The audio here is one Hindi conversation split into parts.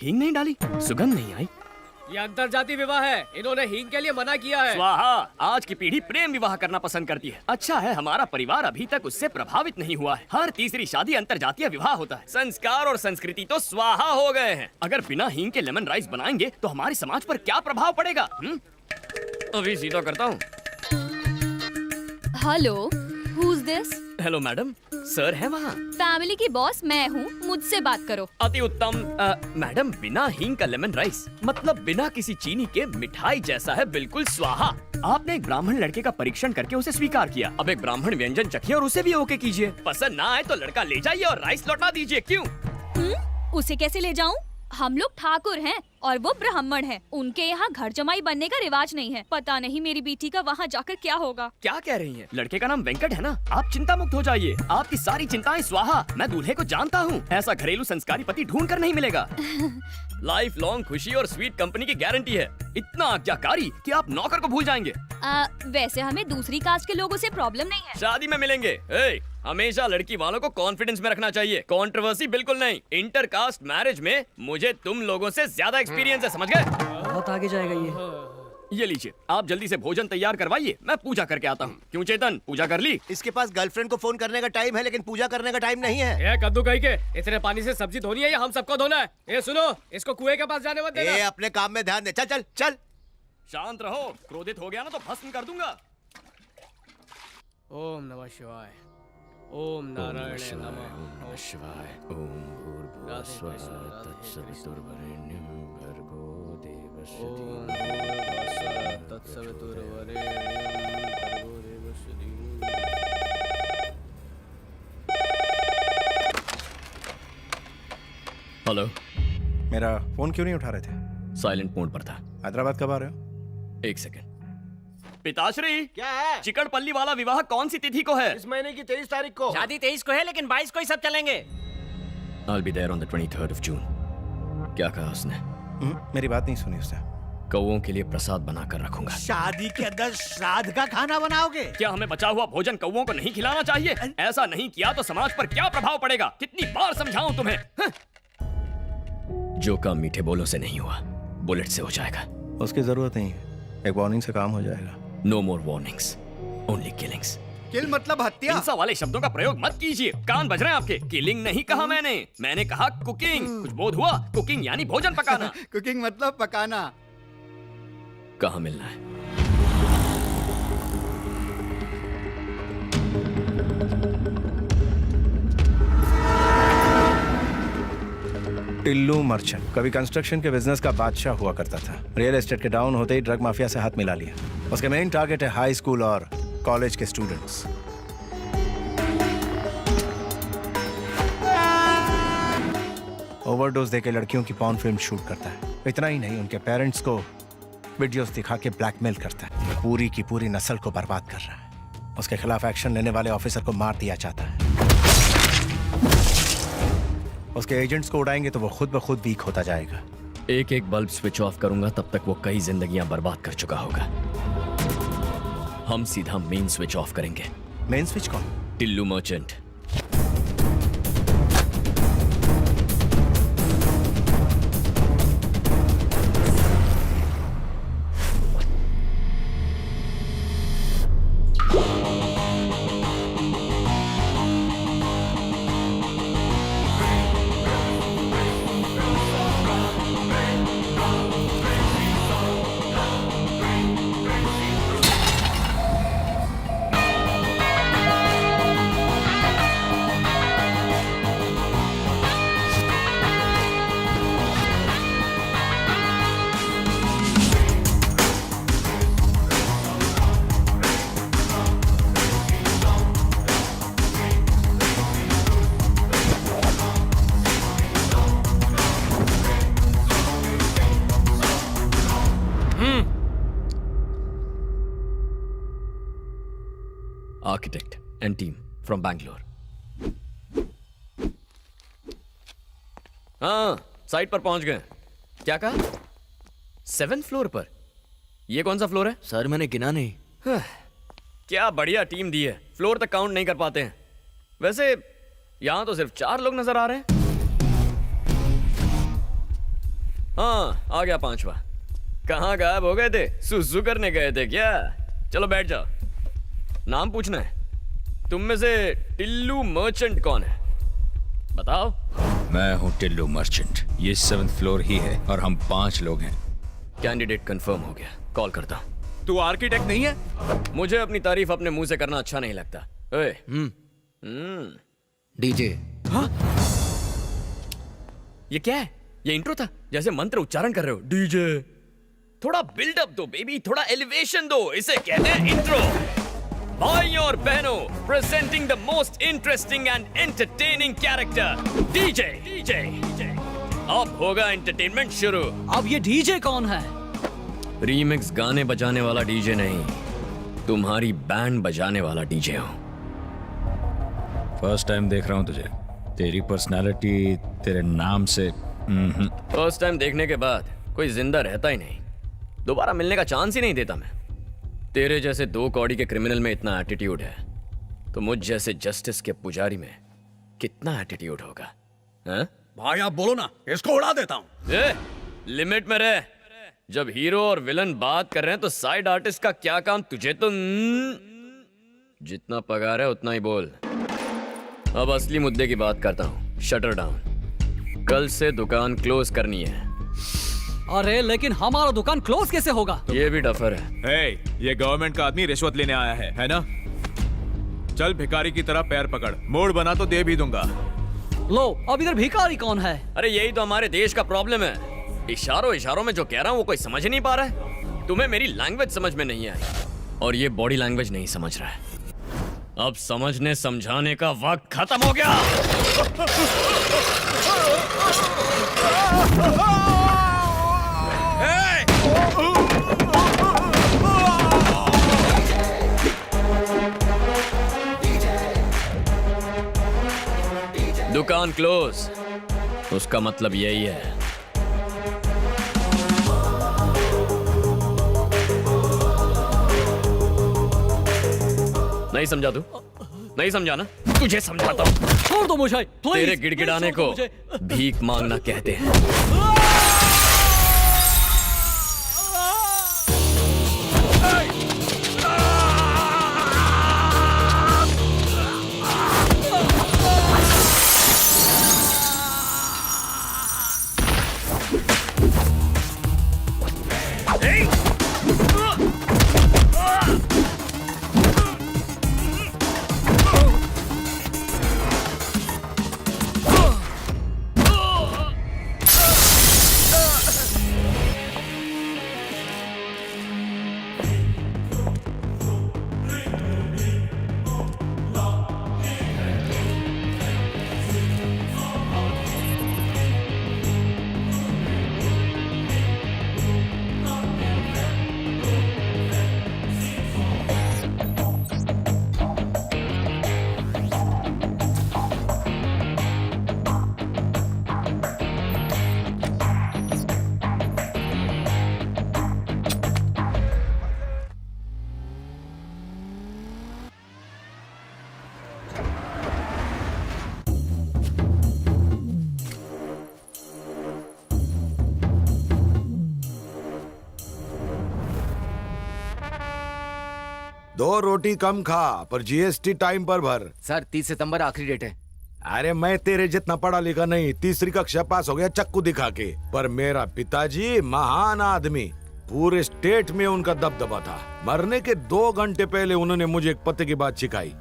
हींग नहीं डाली, सुगंध नहीं आई। ये अंतरजातीय विवाह है, इन्होंने हींग के लिए मना किया है। स्वाहा, आज की पीढ़ी प्रेम विवाह करना पसंद करती है। अच्छा है हमारा परिवार अभी तक उससे प्रभावित नहीं हुआ है। हर तीसरी शादी अंतरजातीय विवाह होता है। संस्कार और संस्कृति तो स्वाहा हो गए हैं। अगर बिना हींग के लेमन राइस बनाएंगे तो हमारे समाज पर क्या प्रभाव पड़ेगा? अभी सीधा करता हूँ। Hello, who is this? Hello madam, sir है वहाँ। फैमिली की बॉस मैं हूँ, मुझसे बात करो। अति उत्तम। मैडम, बिना हींग का लेमन राइस मतलब बिना किसी चीनी के मिठाई जैसा है, बिल्कुल स्वाहा। आपने एक ब्राह्मण लड़के का परीक्षण करके उसे स्वीकार किया। अब एक ब्राह्मण व्यंजन चखिए और उसे भी ओके कीजिए। पसंद ना आए तो लड़का ले जाइए और राइस लौटा दीजिए। क्यों? उसे कैसे ले जाऊँ? हम लोग ठाकुर हैं और वो ब्राह्मण हैं। उनके यहाँ घर जमाई बनने का रिवाज नहीं है। पता नहीं मेरी बेटी का वहाँ जाकर क्या होगा। क्या कह रही हैं? लड़के का नाम वेंकट है ना? आप चिंता मुक्त हो जाइए। आपकी सारी चिंताएं स्वाहा। मैं दूल्हे को जानता हूँ। ऐसा घरेलू संस्कारी पति ढूंढ कर नहीं मिलेगा। लाइफ लॉन्ग खुशी और स्वीट कंपनी की गारंटी है। इतना आज्ञाकारी कि आप नौकर को भूल जाएंगे। वैसे हमें दूसरी कास्ट के लोगों से प्रॉब्लम नहीं है। शादी में मिलेंगे। हमेशा लड़की वालों को कॉन्फिडेंस में रखना चाहिए। कंट्रोवर्सी बिल्कुल नहीं। इंटर कास्ट मैरिज में मुझे तुम लोगों से ज्यादा एक्सपीरियंस है, समझ गए? बहुत आगे जाएगा ये लीजिए, आप जल्दी से भोजन तैयार करवाइए, मैं पूजा करके आता हूँ। क्यों चेतन, पूजा कर ली? इसके पास गर्लफ्रेंड को फोन करने का टाइम है लेकिन पूजा करने का टाइम नहीं है। ये कद्दू कहीं के इतने पानी से सब्जी धोनी है या हम सबको धोना है? ये सुनो, इसको कुएं के पास जाने मत देना। अपने काम में ध्यान दे। चल चल चल। शांत रहो, क्रोधित हो गया ना तो भस्म कर दूंगा। ओम नमः शिवाय। ओम नारायण नमः। ओम नमः शिवाय। ओम भूर्भुवः स्वः तत्सवितुर्वरेण्यं भर्गो देवस्य धीमहि तत्सवितुर्वरेण्यं भर्गो देवस्य धीमहि। हेलो। मेरा फोन क्यों नहीं उठा रहे थे? साइलेंट मोड पर था। हैदराबाद कब आ रहे हो? एक सेकंड। पिताश्री, क्या है? चिकड़पल्ली वाला विवाह कौन सी तिथि को है? इस महीने की 23 तारीख को। शादी 23 को है लेकिन 22 को ही सब चलेंगे। I'll be there on the 23rd of June। क्या कहा उसने? मेरी बात नहीं सुनी उसने। कौओं के लिए प्रसाद बनाकर रखूंगा। शादी के अंदर श्राद्ध का खाना बनाओगे? क्या हमें बचा हुआ भोजन कौओं को नहीं खिलाना चाहिए? ऐसा नहीं किया तो समाज पर क्या प्रभाव पड़ेगा? कितनी बार समझाऊं तुम्हें? जो काम मीठे बोलों से नहीं हुआ, बुलेट से हो जाएगा। उसकी जरूरत नहीं है, एक वार्निंग से काम हो जाएगा। No more warnings, only killings। किल मतलब हत्या। हिंसा वाले शब्दों का प्रयोग मत कीजिए, कान बज रहे हैं आपके। किलिंग नहीं कहा मैंने कहा कुकिंग। कुछ बोध हुआ? कुकिंग यानी भोजन पकाना। कुकिंग मतलब पकाना। कहाँ मिलना है? टिल्लू मर्चेंट कभी कंस्ट्रक्शन के बिजनेस का बादशाह हुआ करता था। रियल एस्टेट के डाउन होते ही ड्रग माफिया से हाथ मिला लिया। उसके मेन टारगेट है हाई स्कूल और कॉलेज के स्टूडेंट्स। ओवरडोज देके लड़कियों की पॉर्न फिल्म शूट करता है। इतना ही नहीं, उनके पेरेंट्स को वीडियोस दिखा के ब्लैकमेल करता है। पूरी की पूरी नस्ल को बर्बाद कर रहा है। उसके खिलाफ एक्शन लेने वाले ऑफिसर को मार दिया जाता है। उसके एजेंट्स को उड़ाएंगे तो वो खुद ब खुद वीक होता जाएगा। एक एक बल्ब स्विच ऑफ करूंगा तब तक वो कई जिंदगियां बर्बाद कर चुका होगा। हम सीधा मेन स्विच ऑफ करेंगे। मेन स्विच कौन? Tillu merchant. Architect and team from Bangalore। हाँ, साइट पर पहुंच गए। क्या कहा? 7th फ्लोर पर? ये कौन सा फ्लोर है? सर मैंने गिना नहीं। क्या बढ़िया टीम दी है। फ्लोर तक काउंट नहीं कर पाते हैं। वैसे यहाँ तो सिर्फ 4 लोग नजर आ रहे हैं। हाँ आ गया 5वां। कहाँ गायब हो गए थे? सुसु करने गए थे क्या? चलो बैठ जाओ। नाम पूछना है। तुम में से टिल्लू मर्चेंट कौन है? बताओ। मैं हूँ टिल्लू मर्चेंट। ये 7th फ्लोर ही है और हम 5 लोग हैं। कैंडिडेट कंफर्म हो गया, कॉल करता हूँ। तू आर्किटेक्ट नहीं है? मुझे अपनी तारीफ अपने मुंह से करना अच्छा नहीं लगता। ओए। डीजे। ये क्या है? ये इंट्रो था? जैसे मंत्र उच्चारण कर रहे हो। डीजे। थोड़ा बिल्डअप दो बेबी, थोड़ा एलिवेशन दो। इसे कहते हैं इंट्रो। भाई और बहनों, presenting the most interesting and entertaining character, DJ. DJ. अब होगा एंटरटेनमेंट शुरू। अब ये डीजे कौन है? रीमिक्स गाने बजाने वाला डीजे नहीं, तुम्हारी बैंड बजाने वाला डीजे हूँ। फर्स्ट टाइम देख रहा हूँ तुझे। तेरी पर्सनालिटी तेरे नाम से फर्स्ट टाइम देखने के बाद कोई जिंदा रहता ही नहीं, दोबारा मिलने का चांस ही नहीं देता मैं। तेरे जैसे 2 कौड़ी के क्रिमिनल में इतना एटीट्यूड है, तो मुझ जैसे जस्टिस के पुजारी में कितना एटीट्यूड होगा? हाँ? भाई आप बोलो ना, इसको उड़ा देता हूँ। लिमिट में रह। जब हीरो और विलन बात कर रहे हैं तो साइड आर्टिस्ट का क्या काम? तुझे तो जितना पगार है उतना ही बोल। अब असली मुद्दे की बात करता हूँ। Shutter down. कल से दुकान क्लोज करनी है। अरे लेकिन हमारा दुकान क्लोज कैसे होगा? ये भी डफर है। हे, ये गवर्नमेंट का आदमी रिश्वत लेने आया है ना? चल भिखारी की तरह पैर पकड़, मूड बना तो दे भी दूंगा। लो, अब इधर भिखारी कौन है? अरे यही तो हमारे देश का प्रॉब्लम है। इशारों इशारों में जो कह रहा हूँ वो कोई समझ नहीं पा रहा है। तुम्हें मेरी लैंग्वेज समझ में नहीं आई, और ये बॉडी लैंग्वेज नहीं समझ रहा है। अब समझने समझाने का वक्त खत्म हो गया। दुकान क्लोज, उसका मतलब यही है। नहीं समझा तू? नहीं समझा ना? तुझे समझाता हूँ। छोड़ दो मुझे, प्लीज। तेरे गिड़गिड़ाने छोड़ दो को मुझे। भीख मांगना कहते हैं। दो रोटी कम खा पर जीएसटी टाइम पर भर। सर 30 सितंबर आखिरी डेट है। अरे मैं तेरे जितना पढ़ा लिखा नहीं, 3री कक्षा पास हो गया चक्कू दिखा के। पर मेरा पिताजी महान आदमी, पूरे स्टेट में उनका दबदबा था। मरने के 2 घंटे पहले उन्होंने मुझे एक पते की बात सिखाई।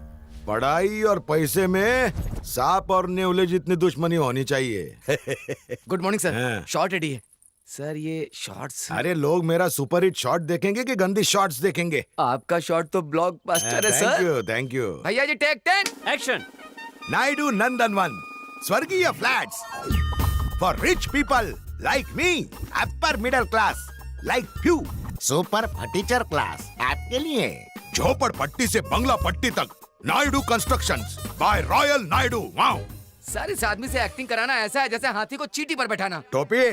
पढ़ाई और पैसे में सांप और नेवले जितनी दुश्मनी होनी चाहिए। Good morning sir. हाँ। शॉर्ट रेडी है सर। ये शॉर्ट्स। अरे लोग मेरा सुपर हिट शॉट देखेंगे कि गंदी शॉट्स देखेंगे? आपका शॉट तो ब्लॉकबस्टर है सर। Thank you. भैया जी टेक 10 एक्शन। नायडू नंदनवन स्वर्गीय flats for rich people like me, upper middle class like few, super furniture class आपके लिए। झोपड़पट्टी से बंगला पट्टी तक Naidu constructions by royal Naidu. Wow sir, इस आदमी से एक्टिंग कराना ऐसा है जैसे हाथी को चींटी पर बैठाना। टोपी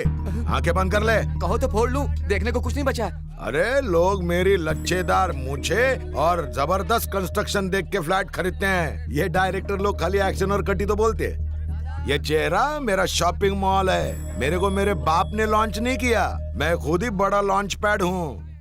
आंखें बंद कर ले। कहो तो फोड़ लूं, देखने को कुछ नहीं बचा। अरे लोग मेरी लच्छेदार मूछे और जबरदस्त कंस्ट्रक्शन देख के फ्लैट खरीदते हैं। ये डायरेक्टर लोग खाली एक्शन और कटी तो बोलते हैं। ये चेहरा मेरा शॉपिंग मॉल है। मेरे को मेरे बाप ने लॉन्च नहीं किया, मैं खुद ही बड़ा लॉन्च पैड हूँ।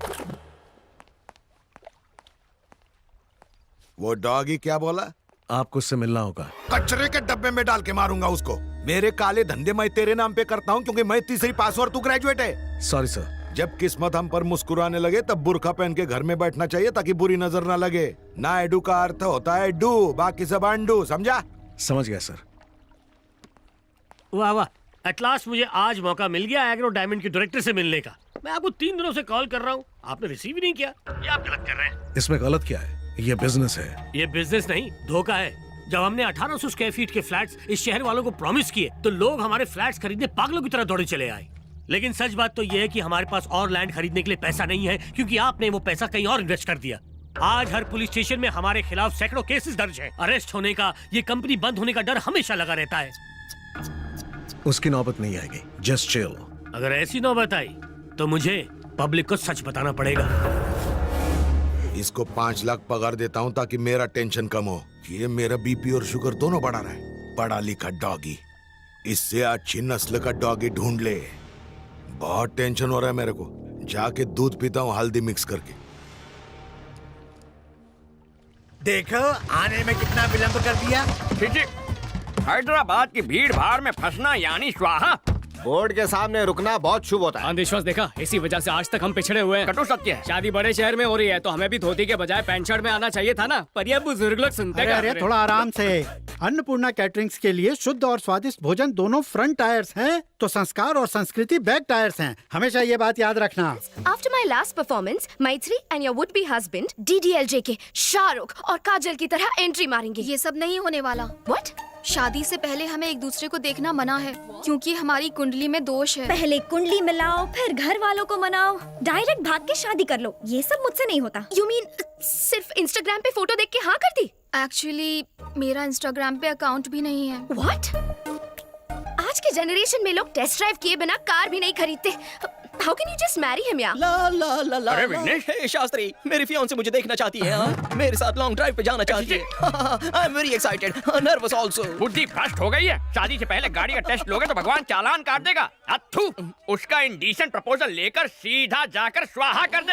वो डॉगी क्या बोला? आपको उससे मिलना होगा। कचरे के डब्बे में डाल के मारूंगा उसको। मेरे काले धंधे मैं तेरे नाम पे करता हूँ क्योंकि मैं तीसरी पास और तू ग्रेजुएट है। Sorry sir. जब किस्मत हम पर मुस्कुराने लगे तब बुर्का पहन के घर में बैठना चाहिए ताकि बुरी नजर ना लगे। ना एडू का अर्थ होता है डू, बाकी सब अंडू, समझा? समझ गया सर। वाह वाह, एट लास्ट मुझे आज मौका मिल गया एग्रो डायमंड के डायरेक्टर से मिलने का। मैं आपको 3 दिनों से कॉल कर रहा हूँ, आपने रिसीव ही नहीं किया। ये आप गलत कर रहे हैं। इसमें गलत क्या है? ये बिजनेस है। ये बिजनेस नहीं, धोखा है। जब हमने 1800 स्क्वायर फीट के फ्लैट्स इस शहर वालों को प्रॉमिस किए तो लोग हमारे फ्लैट्स खरीदने पागलों की तरह दौड़े चले आए। लेकिन सच बात तो ये है कि हमारे पास और लैंड खरीदने के लिए पैसा नहीं है क्योंकि आपने वो पैसा कहीं और इन्वेस्ट कर दिया। आज हर पुलिस स्टेशन में हमारे खिलाफ सैकड़ों केसेस दर्ज हैं। अरेस्ट होने का, ये कंपनी बंद होने का डर हमेशा लगा रहता है। उसकी नौबत नहीं आएगी, जस्ट चिल। अगर ऐसी नौबत आई तो मुझे पब्लिक को सच बताना पड़ेगा। इसको 5 लाख पगार देता हूँ ताकि मेरा टेंशन कम हो। ये मेरा बीपी और शुगर दोनों बढ़ा रहा है। पढ़ा लिखा डॉगी, इससे अच्छी नस्ल का डॉगी ढूंढ ले। बहुत टेंशन हो रहा है मेरे को। जाके दूध पीता हूँ हल्दी मिक्स करके। देखो आने में कितना विलंब कर दिया। हैदराबाद की भीड़ भाड़ में फंसना यानी स्वाहा। बोर्ड के सामने रुकना बहुत शुभ होता है। अंधविश्वास देखा, इसी वजह से आज तक हम पिछड़े हुए हैं। कटु सत्य है। शादी बड़े शहर में हो रही है तो हमें भी धोती के बजाय पैंट शर्ट में आना चाहिए था ना, पर ये बुजुर्ग लोग सुनते अरे अरे थोड़ा आराम से। अन्नपूर्णा कैटरिंग्स के लिए शुद्ध और स्वादिष्ट भोजन दोनों फ्रंट टायर्स हैं, तो संस्कार और संस्कृति बैक टायर्स हैं। हमेशा ये बात याद रखना। आफ्टर माई लास्ट परफॉर्मेंस, मैत्री and your would be husband DDLJ के शाहरुख और काजल की तरह एंट्री मारेंगे। ये सब नहीं होने वाला। व्हाट? शादी से पहले हमें एक दूसरे को देखना मना है क्योंकि हमारी कुंडली में दोष है। पहले कुंडली मिलाओ, फिर घर वालों को मनाओ, डायरेक्ट भाग के शादी कर लो। ये सब मुझसे नहीं होता। यू मीन सिर्फ इंस्टाग्राम पे फोटो देख के हाँ कर दी? एक्चुअली मेरा इंस्टाग्राम पे अकाउंट भी नहीं है। व्हाट? आज के जनरेशन में लोग टेस्ट ड्राइव किए बिना कार भी नहीं खरीदते। How can you just marry him यार? अरे विघ्नेश, शास्त्री, मेरी फियांसे मुझे देखना चाहती है। हाँ? मेरे साथ लॉन्ग ड्राइव पे जाना चाहती है। I am very excited, nervous also. बुद्धि भ्रष्ट हो गई है। शादी से पहले गाड़ी का टेस्ट लोगे तो भगवान चालान काट देगा। अथू, उसका इंडीसेंट प्रपोजल लेकर सीधा जाकर स्वाहा कर दे।